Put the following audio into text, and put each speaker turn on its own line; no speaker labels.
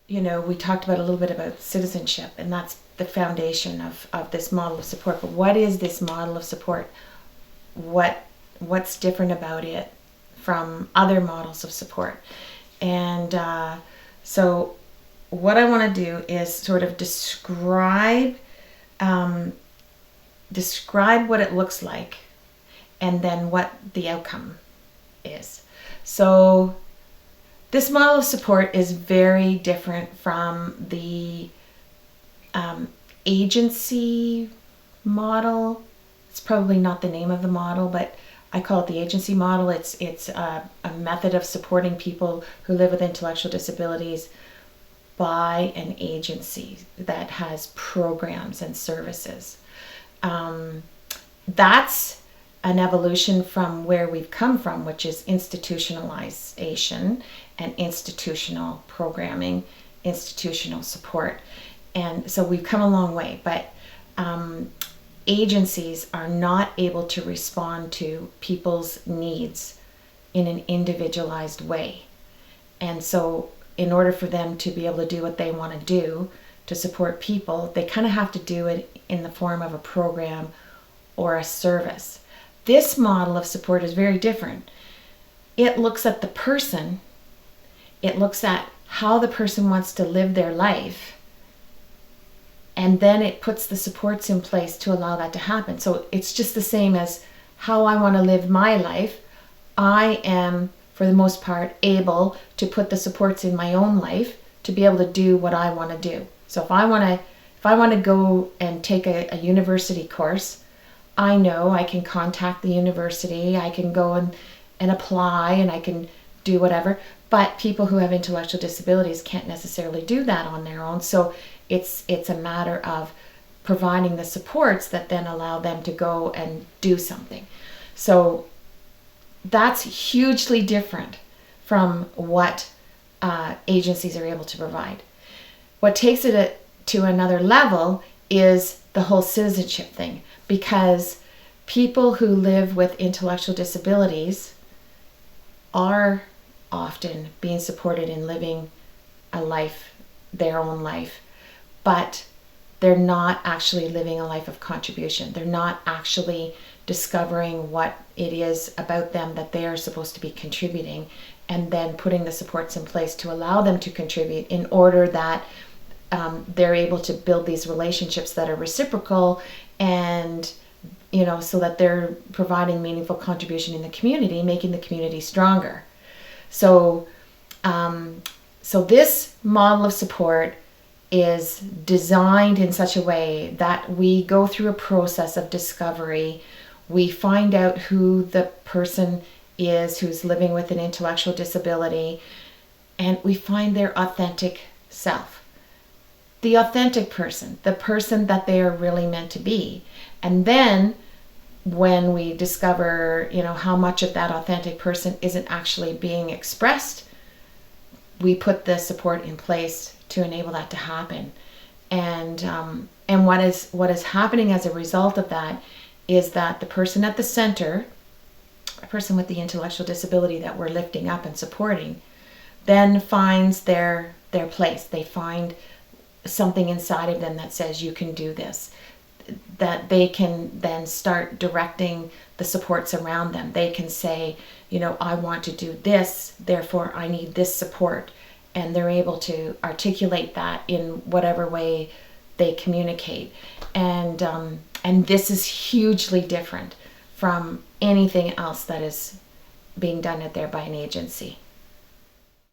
we talked about a little bit about citizenship, and that's the foundation of this model of support. But what is this model of support? What's different about it from other models of support? And so what I want to do is sort of describe what it looks like, and then what the outcome is. So this model of support is very different from the agency model. It's probably not the name of the model, but I call it the agency model. It's a method of supporting people who live with intellectual disabilities by an agency that has programs and services. That's an evolution from where we've come from, which is institutionalization and institutional programming, institutional support. And so we've come a long way, but agencies are not able to respond to people's needs in an individualized way. And so in order for them to be able to do what they want to do to support people, they kind of have to do it in the form of a program or a service. This model of support is very different. It looks at the person. It looks at how the person wants to live their life. And then it puts the supports in place to allow that to happen. So it's just the same as how I want to live my life. I am, for the most part, able to put the supports in my own life to be able to do what I want to do. So if I want to go and take a university course, I know I can contact the university, I can go and apply, and I can do whatever. But people who have intellectual disabilities can't necessarily do that on their own. So it's a matter of providing the supports that then allow them to go and do something. So that's hugely different from what agencies are able to provide. What takes it to another level is the whole citizenship thing, because people who live with intellectual disabilities are often being supported in living a life, their own life, but they're not actually living a life of contribution. They're not actually discovering what it is about them that they are supposed to be contributing, and then putting the supports in place to allow them to contribute in order that they're able to build these relationships that are reciprocal, and so that they're providing meaningful contribution in the community, making the community stronger. So this model of support is designed in such a way that we go through a process of discovery. We find out who the person is who's living with an intellectual disability, and we find their authentic self. The authentic person, the person that they are really meant to be. And then when we discover, how much of that authentic person isn't actually being expressed, we put the support in place to enable that to happen. And what is happening as a result of that is that the person at the center, a person with the intellectual disability that we're lifting up and supporting, then finds their place. They find something inside of them that says, you can do this. That they can then start directing the supports around them. They can say, I want to do this, therefore I need this support. And they're able to articulate that in whatever way they communicate. And this is hugely different from anything else that is being done out there by an agency.